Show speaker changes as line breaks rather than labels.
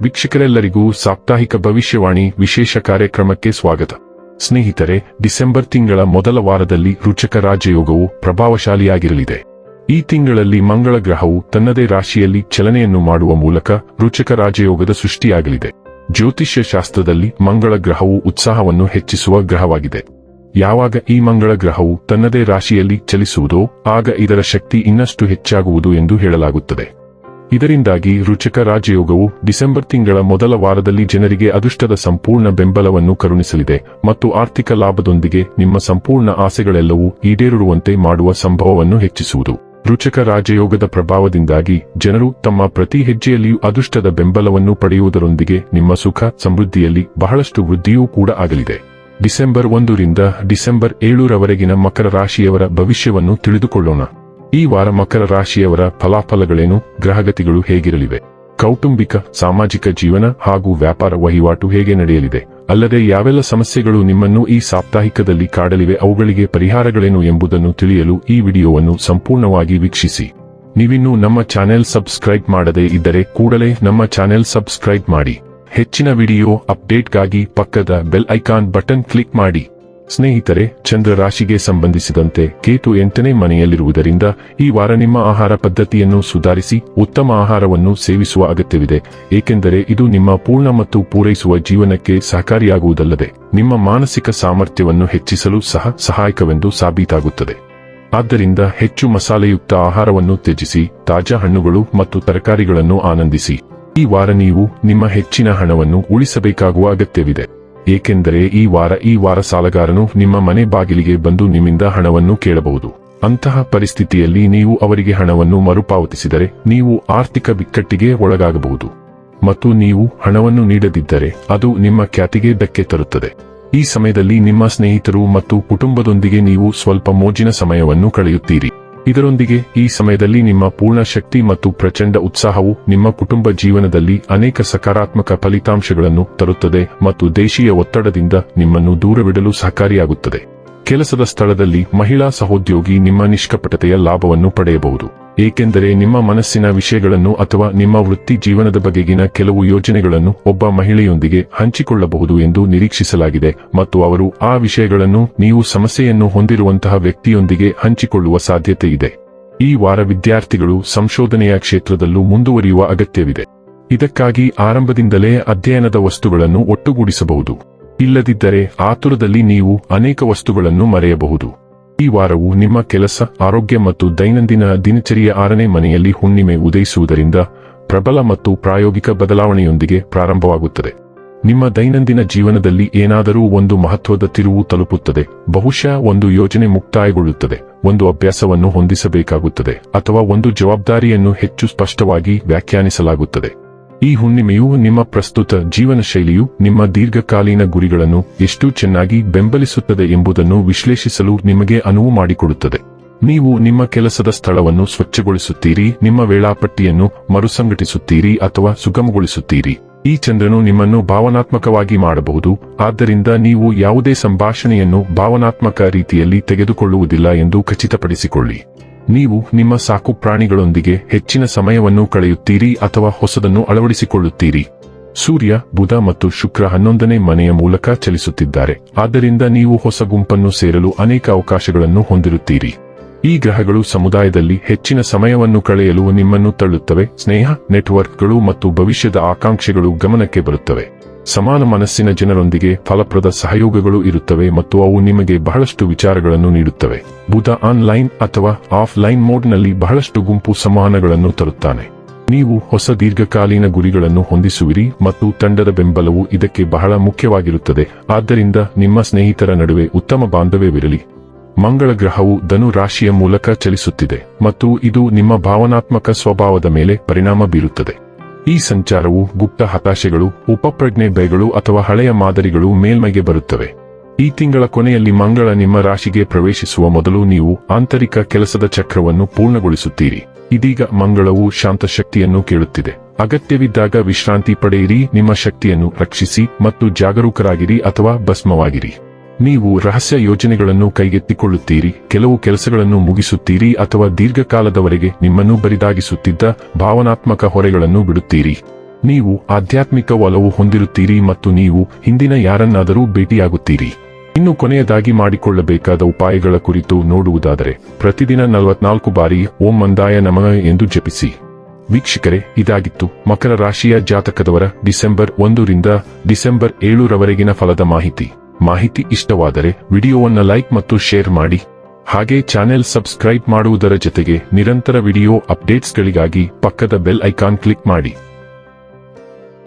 ವೀಕ್ಷಕರೆಲ್ಲರಿಗೂ ಸಾಪ್ತಾಹಿಕ ಭವಿಷ್ಯವಾಣಿ ವಿಶೇಷ ಕಾರ್ಯಕ್ರಮಕ್ಕೆ ಸ್ವಾಗತ. ಸ್ನೇಹಿತರೆ, ಡಿಸೆಂಬರ್ ತಿಂಗಳ ಮೊದಲ ವಾರದಲ್ಲಿ ರುಚಕ ರಾಜಯೋಗವು ಪ್ರಭಾವಶಾಲಿಯಾಗಿರಲಿದೆ. ಈ ತಿಂಗಳಲ್ಲಿ ಮಂಗಳ ಗ್ರಹವು ತನ್ನದೇ ರಾಶಿಯಲ್ಲಿ ಚಲನೆಯನ್ನು ಮಾಡುವ ಮೂಲಕ ರುಚಕ ರಾಜಯೋಗದ ಸೃಷ್ಟಿಯಾಗಲಿದೆ. ಜ್ಯೋತಿಷ್ಯ ಶಾಸ್ತ್ರದಲ್ಲಿ ಮಂಗಳ ಗ್ರಹವು ಉತ್ಸಾಹವನ್ನು ಹೆಚ್ಚಿಸುವ ಗ್ರಹವಾಗಿದೆ. ಯಾವಾಗ ಈ ಮಂಗಳ ಗ್ರಹವು ತನ್ನದೇ ರಾಶಿಯಲ್ಲಿ ಚಲಿಸುವುದೋ ಆಗ ಇದರ ಶಕ್ತಿ ಇನ್ನಷ್ಟು ಹೆಚ್ಚಾಗುವುದು ಎಂದು ಹೇಳಲಾಗುತ್ತದೆ. ಇದರಿಂದಾಗಿ ರುಚಕ ರಾಜಯೋಗವು ಡಿಸೆಂಬರ್ ತಿಂಗಳ ಮೊದಲ ವಾರದಲ್ಲಿ ಜನರಿಗೆ ಅದೃಷ್ಟದ ಸಂಪೂರ್ಣ ಬೆಂಬಲವನ್ನು ಕರುಣಿಸಲಿದೆ ಮತ್ತು ಆರ್ಥಿಕ ಲಾಭದೊಂದಿಗೆ ನಿಮ್ಮ ಸಂಪೂರ್ಣ ಆಸೆಗಳೆಲ್ಲವೂ ಈಡೇರುವಂತೆ ಮಾಡುವ ಸಂಭವವನ್ನು ಹೆಚ್ಚಿಸುವುದು. ರುಚಕ ರಾಜಯೋಗದ ಪ್ರಭಾವದಿಂದಾಗಿ ಜನರು ತಮ್ಮ ಪ್ರತಿ ಹೆಜ್ಜೆಯಲ್ಲಿಯೂ ಅದೃಷ್ಟದ ಬೆಂಬಲವನ್ನು ಪಡೆಯುವುದರೊಂದಿಗೆ ನಿಮ್ಮ ಸುಖ ಸಮೃದ್ಧಿಯಲ್ಲಿ ಬಹಳಷ್ಟು ವೃದ್ಧಿಯೂ ಕೂಡ ಆಗಲಿದೆ. ಡಿಸೆಂಬರ್ 1 ರಿಂದ ಡಿಸೆಂಬರ್ 7 ರವರೆಗಿನ ಮಕರ ರಾಶಿಯವರ ಭವಿಷ್ಯವನ್ನು ತಿಳಿದುಕೊಳ್ಳೋಣ. ಈ ವಾರ ಮಕರ ರಾಶಿಯವರ ಫಲಾಫಲಗಳೇನು, ಗ್ರಹಗತಿಗಳು ಹೇಗಿರಲಿವೆ, ಕೌಟುಂಬಿಕ ಸಾಮಾಜಿಕ ಜೀವನ ಹಾಗೂ ವ್ಯಾಪಾರ ವಹಿವಾಟು ಹೇಗೆ ನಡೆಯಲಿದೆ, ಅಲ್ಲದೆ ಯಾವೆಲ್ಲ ಸಮಸ್ಯೆಗಳು ನಿಮ್ಮನ್ನು ಈ ಸಾಪ್ತಾಹಿಕದಲ್ಲಿ ಕಾಡಲಿವೆ, ಅವುಗಳಿಗೆ ಪರಿಹಾರಗಳೇನು ಎಂಬುದನ್ನು ತಿಳಿಯಲು ಈ ವಿಡಿಯೋವನ್ನು ಸಂಪೂರ್ಣವಾಗಿ ವೀಕ್ಷಿಸಿ. ನೀವಿನ್ನೂ ನಮ್ಮ ಚಾನೆಲ್ ಸಬ್ಸ್ಕ್ರೈಬ್ ಮಾಡದೇ ಇದ್ದರೆ ಕೂಡಲೇ ನಮ್ಮ ಚಾನೆಲ್ ಸಬ್ಸ್ಕ್ರೈಬ್ ಮಾಡಿ. ಹೆಚ್ಚಿನ ವಿಡಿಯೋ ಅಪ್ಡೇಟ್ಗಾಗಿ ಪಕ್ಕದ ಬೆಲ್ ಐಕಾನ್ ಬಟನ್ ಕ್ಲಿಕ್ ಮಾಡಿ. ಸ್ನೇಹಿತರೆ, ಚಂದ್ರ ರಾಶಿಗೆ ಸಂಬಂಧಿಸಿದಂತೆ ಕೇತು 8ನೇ ಮನೆಯಲ್ಲಿರುವುದರಿಂದ ಈ ವಾರ ನಿಮ್ಮ ಆಹಾರ ಪದ್ಧತಿಯನ್ನು ಸುಧಾರಿಸಿ ಉತ್ತಮ ಆಹಾರವನ್ನು ಸೇವಿಸುವ ಅಗತ್ಯವಿದೆ, ಏಕೆಂದರೆ ಇದು ನಿಮ್ಮ ಪೂರ್ಣ ಮತ್ತು ಪೂರೈಸುವ ಜೀವನಕ್ಕೆ ಸಹಕಾರಿಯಾಗುವುದಲ್ಲದೆ ನಿಮ್ಮ ಮಾನಸಿಕ ಸಾಮರ್ಥ್ಯವನ್ನು ಹೆಚ್ಚಿಸಲು ಸಹ ಸಹಾಯಕವೆಂದು ಸಾಬೀತಾಗುತ್ತದೆ. ಆದ್ದರಿಂದ ಹೆಚ್ಚು ಮಸಾಲೆಯುಕ್ತ ಆಹಾರವನ್ನು ತ್ಯಜಿಸಿ ತಾಜಾ ಹಣ್ಣುಗಳು ಮತ್ತು ತರಕಾರಿಗಳನ್ನು ಆನಂದಿಸಿ. ಈ ವಾರ ನೀವು ನಿಮ್ಮ ಹೆಚ್ಚಿನ ಹಣವನ್ನು ಉಳಿಸಬೇಕಾಗುವ ಅಗತ್ಯವಿದೆ, ಏಕೆಂದರೆ ಈ ವಾರ ಸಾಲಗಾರನು ನಿಮ್ಮ ಮನೆ ಬಾಗಿಲಿಗೆ ಬಂದು ನಿಮ್ಮಿಂದ ಹಣವನ್ನು ಕೇಳಬಹುದು. ಅಂತಹ ಪರಿಸ್ಥಿತಿಯಲ್ಲಿ ನೀವು ಅವರಿಗೆ ಹಣವನ್ನು ಮರುಪಾವತಿಸಿದರೆ ನೀವು ಆರ್ಥಿಕ ಬಿಕ್ಕಟ್ಟಿಗೆ ಒಳಗಾಗಬಹುದು ಮತ್ತು ನೀವು ಹಣವನ್ನು ನೀಡದಿದ್ದರೆ ಅದು ನಿಮ್ಮ ಖ್ಯಾತಿಗೆ ಧಕ್ಕೆ ತರುತ್ತದೆ. ಈ ಸಮಯದಲ್ಲಿ ನಿಮ್ಮ ಸ್ನೇಹಿತರು ಮತ್ತು ಕುಟುಂಬದೊಂದಿಗೆ ನೀವು ಸ್ವಲ್ಪ ಮೋಜಿನ ಸಮಯವನ್ನು ಕಳೆಯುತ್ತೀರಿ. ಇದರೊಂದಿಗೆ ಈ ಸಮಯದಲ್ಲಿ ನಿಮ್ಮ ಪೂರ್ಣ ಶಕ್ತಿ ಮತ್ತು ಪ್ರಚಂಡ ಉತ್ಸಾಹವು ನಿಮ್ಮ ಕುಟುಂಬ ಜೀವನದಲ್ಲಿ ಅನೇಕ ಸಕಾರಾತ್ಮಕ ಫಲಿತಾಂಶಗಳನ್ನು ತರುತ್ತದೆ ಮತ್ತು ದೇಶೀಯ ಒತ್ತಡದಿಂದ ನಿಮ್ಮನ್ನು ದೂರವಿಡಲು ಸಹಕಾರಿಯಾಗುತ್ತದೆ. ಕೆಲಸದ ಸ್ಥಳದಲ್ಲಿ ಮಹಿಳಾ ಸಹೋದ್ಯೋಗಿ ನಿಮ್ಮ ನಿಷ್ಕಪಟತೆಯ ಲಾಭವನ್ನು ಪಡೆಯಬಹುದು, ಏಕೆಂದರೆ ನಿಮ್ಮ ಮನಸ್ಸಿನ ವಿಷಯಗಳನ್ನು ಅಥವಾ ನಿಮ್ಮ ವೃತ್ತಿ ಜೀವನದ ಬಗೆಗಿನ ಕೆಲವು ಯೋಜನೆಗಳನ್ನು ಒಬ್ಬ ಮಹಿಳೆಯೊಂದಿಗೆ ಹಂಚಿಕೊಳ್ಳಬಹುದು ಎಂದು ನಿರೀಕ್ಷಿಸಲಾಗಿದೆ ಮತ್ತು ಅವರು ಆ ವಿಷಯಗಳನ್ನು ನೀವು ಸಮಸ್ಯೆಯನ್ನು ಹೊಂದಿರುವಂತಹ ವ್ಯಕ್ತಿಯೊಂದಿಗೆ ಹಂಚಿಕೊಳ್ಳುವ ಸಾಧ್ಯತೆ ಇದೆ. ಈ ವಾರ ವಿದ್ಯಾರ್ಥಿಗಳು ಸಂಶೋಧನೆಯ ಕ್ಷೇತ್ರದಲ್ಲೂ ಮುಂದುವರಿಯುವ ಅಗತ್ಯವಿದೆ. ಇದಕ್ಕಾಗಿ ಆರಂಭದಿಂದಲೇ ಅಧ್ಯಯನದ ವಸ್ತುಗಳನ್ನು ಒಟ್ಟುಗೂಡಿಸಬಹುದು. ಇಲ್ಲದಿದ್ದರೆ ಆತುರದಲ್ಲಿ ನೀವು ಅನೇಕ ವಸ್ತುಗಳನ್ನು ಮರೆಯಬಹುದು. ಈ ವಾರವು ನಿಮ್ಮ ಕೆಲಸ, ಆರೋಗ್ಯ ಮತ್ತು ದೈನಂದಿನ ದಿನಚರಿಯ 6ನೇ ಮನೆಯಲ್ಲಿ ಹುಣ್ಣಿಮೆ ಉದಯಿಸುವುದರಿಂದ ಪ್ರಬಲ ಮತ್ತು ಪ್ರಾಯೋಗಿಕ ಬದಲಾವಣೆಯೊಂದಿಗೆ ಪ್ರಾರಂಭವಾಗುತ್ತದೆ. ನಿಮ್ಮ ದೈನಂದಿನ ಜೀವನದಲ್ಲಿ ಏನಾದರೂ ಒಂದು ಮಹತ್ವದ ತಿರುವು ತಲುಪುತ್ತದೆ. ಬಹುಶಃ ಒಂದು ಯೋಜನೆ ಮುಕ್ತಾಯಗೊಳ್ಳುತ್ತದೆ, ಒಂದು ಅಭ್ಯಾಸವನ್ನು ಹೊಂದಿಸಬೇಕಾಗುತ್ತದೆ ಅಥವಾ ಒಂದು ಜವಾಬ್ದಾರಿಯನ್ನು ಹೆಚ್ಚು ಸ್ಪಷ್ಟವಾಗಿ ವ್ಯಾಖ್ಯಾನಿಸಲಾಗುತ್ತದೆ. ಈ ಹುಣ್ಣಿಮೆಯು ನಿಮ್ಮ ಪ್ರಸ್ತುತ ಜೀವನ ಶೈಲಿಯು ನಿಮ್ಮ ದೀರ್ಘಕಾಲೀನ ಗುರಿಗಳನ್ನು ಎಷ್ಟು ಚೆನ್ನಾಗಿ ಬೆಂಬಲಿಸುತ್ತದೆ ಎಂಬುದನ್ನು ವಿಶ್ಲೇಷಿಸಲು ನಿಮಗೆ ಅನುವು ಮಾಡಿಕೊಡುತ್ತದೆ. ನೀವು ನಿಮ್ಮ ಕೆಲಸದ ಸ್ಥಳವನ್ನು ಸ್ವಚ್ಛಗೊಳಿಸುತ್ತೀರಿ, ನಿಮ್ಮ ವೇಳಾಪಟ್ಟಿಯನ್ನು ಮರುಸಂಘಟಿಸುತ್ತೀರಿ ಅಥವಾ ಸುಗಮಗೊಳಿಸುತ್ತೀರಿ. ಈ ಚಂದ್ರನು ನಿಮ್ಮನ್ನು ಭಾವನಾತ್ಮಕವಾಗಿ ಮಾಡಬಹುದು, ಆದ್ದರಿಂದ ನೀವು ಯಾವುದೇ ಸಂಭಾಷಣೆಯನ್ನು ಭಾವನಾತ್ಮಕ ರೀತಿಯಲ್ಲಿ ತೆಗೆದುಕೊಳ್ಳುವುದಿಲ್ಲ ಎಂದು ಖಚಿತಪಡಿಸಿಕೊಳ್ಳಿ. ನೀವು ನಿಮ್ಮ ಸಾಕು ಪ್ರಾಣಿಗಳೊಂದಿಗೆ ಹೆಚ್ಚಿನ ಸಮಯವನ್ನು ಕಳೆಯುತ್ತೀರಿ ಅಥವಾ ಹೊಸದನ್ನು ಅಳವಡಿಸಿಕೊಳ್ಳುತ್ತೀರಿ. ಸೂರ್ಯ, ಬುಧ ಮತ್ತು ಶುಕ್ರ 11ನೇ ಮನೆಯ ಮೂಲಕ ಚಲಿಸುತ್ತಿದ್ದಾರೆ, ಆದ್ದರಿಂದ ನೀವು ಹೊಸ ಗುಂಪನ್ನು ಸೇರಲು ಅನೇಕ ಅವಕಾಶಗಳನ್ನು ಹೊಂದಿರುತ್ತೀರಿ. ಈ ಗ್ರಹಗಳು ಸಮುದಾಯದಲ್ಲಿ ಹೆಚ್ಚಿನ ಸಮಯವನ್ನು ಕಳೆಯಲು ನಿಮ್ಮನ್ನು ತಳ್ಳುತ್ತವೆ. ಸ್ನೇಹ, ನೆಟ್ವರ್ಕ್ಗಳು ಮತ್ತು ಭವಿಷ್ಯದ ಆಕಾಂಕ್ಷೆಗಳು ಗಮನಕ್ಕೆ ಬರುತ್ತವೆ. ಸಮಾನ ಮನಸ್ಸಿನ ಜನರೊಂದಿಗೆ ಫಲಪ್ರದ ಸಹಯೋಗಗಳು ಇರುತ್ತವೆ ಮತ್ತು ಅವು ನಿಮಗೆ ಬಹಳಷ್ಟು ವಿಚಾರಗಳನ್ನು ನೀಡುತ್ತವೆ. ಬುಧ ಆನ್ಲೈನ್ ಅಥವಾ ಆಫ್ಲೈನ್ ಮೋಡ್ನಲ್ಲಿ ಬಹಳಷ್ಟು ಗುಂಪು ಸಂವಹನಗಳನ್ನು ತರುತ್ತಾನೆ. ನೀವು ಹೊಸ ದೀರ್ಘಕಾಲೀನ ಗುರಿಗಳನ್ನು ಹೊಂದಿಸುವಿರಿ ಮತ್ತು ತಂಡದ ಬೆಂಬಲವು ಇದಕ್ಕೆ ಬಹಳ ಮುಖ್ಯವಾಗಿರುತ್ತದೆ. ಆದ್ದರಿಂದ ನಿಮ್ಮ ಸ್ನೇಹಿತರ ನಡುವೆ ಉತ್ತಮ ಬಾಂಧವ್ಯವಿರಲಿ. ಮಂಗಳ ಗ್ರಹವು ಧನು ರಾಶಿಯ ಮೂಲಕ ಚಲಿಸುತ್ತಿದೆ ಮತ್ತು ಇದು ನಿಮ್ಮ ಭಾವನಾತ್ಮಕ ಸ್ವಭಾವದ ಮೇಲೆ ಪರಿಣಾಮ ಬೀರುತ್ತದೆ. ಈ ಸಂಚಾರವು ಗುಪ್ತ ಹತಾಶೆಗಳು, ಉಪಪ್ರಜ್ಞೆ ಭಯಗಳು ಅಥವಾ ಹಳೆಯ ಮಾದರಿಗಳು ಮೇಲ್ಮೈಗೆ ಬರುತ್ತವೆ. ಈ ತಿಂಗಳ ಕೊನೆಯಲ್ಲಿ ಮಂಗಳ ನಿಮ್ಮ ರಾಶಿಗೆ ಪ್ರವೇಶಿಸುವ ಮೊದಲು ನೀವು ಆಂತರಿಕ ಕೆಲಸದ ಚಕ್ರವನ್ನು ಪೂರ್ಣಗೊಳಿಸುತ್ತೀರಿ. ಇದೀಗ ಮಂಗಳವು ಶಾಂತ ಶಕ್ತಿಯನ್ನು ಕೇಳುತ್ತಿದೆ. ಅಗತ್ಯವಿದ್ದಾಗ ವಿಶ್ರಾಂತಿ ಪಡೆಯಿರಿ, ನಿಮ್ಮ ಶಕ್ತಿಯನ್ನು ರಕ್ಷಿಸಿ ಮತ್ತು ಜಾಗರೂಕರಾಗಿರಿ ಅಥವಾ ಭಸ್ಮವಾಗಿರಿ. ನೀವು ರಹಸ್ಯ ಯೋಜನೆಗಳನ್ನು ಕೈಗೆತ್ತಿಕೊಳ್ಳುತ್ತೀರಿ, ಕೆಲವು ಕೆಲಸಗಳನ್ನು ಮುಗಿಸುತ್ತೀರಿ ಅಥವಾ ದೀರ್ಘಕಾಲದವರೆಗೆ ನಿಮ್ಮನ್ನು ಬರಿದಾಗಿಸುತ್ತಿದ್ದ ಭಾವನಾತ್ಮಕ ಹೊರೆಗಳನ್ನು ಬಿಡುತ್ತೀರಿ. ನೀವು ಆಧ್ಯಾತ್ಮಿಕ ಒಲವು ಹೊಂದಿರುತ್ತೀರಿ ಮತ್ತು ನೀವು ಹಿಂದಿನ ಯಾರನ್ನಾದರೂ ಭೇಟಿಯಾಗುತ್ತೀರಿ. ಇನ್ನು ಕೊನೆಯದಾಗಿ ಮಾಡಿಕೊಳ್ಳಬೇಕಾದ ಉಪಾಯಗಳ ಕುರಿತು ನೋಡುವುದಾದರೆ ಪ್ರತಿದಿನ 44 ಬಾರಿ ಓಂ ಮಂದಾಯ ನಮಃ ಎಂದು ಜಪಿಸಿ. ವೀಕ್ಷಕರೇ, ಇದಾಗಿತ್ತು ಮಕರ ರಾಶಿಯ ಜಾತಕದವರ ಡಿಸೆಂಬರ್ 1 ರಿಂದ ಡಿಸೆಂಬರ್ 7 ರವರೆಗಿನ ಫಲದ ಮಾಹಿತಿ ಇಷ್ಟವಾದರೆ ವಿಡಿಯೋವನ್ನು ಲೈಕ್ ಮತ್ತು ಶೇರ್ ಮಾಡಿ. ಹಾಗೆ ಚಾನೆಲ್ ಸಬ್ಸ್ಕ್ರೈಬ್ ಮಾಡುವುದರ ಜೊತೆಗೆ ನಿರಂತರ ವಿಡಿಯೋ ಅಪ್ಡೇಟ್ಸ್ಗಳಿಗಾಗಿ ಪಕ್ಕದ ಬೆಲ್ ಐಕಾನ್ ಕ್ಲಿಕ್ ಮಾಡಿ.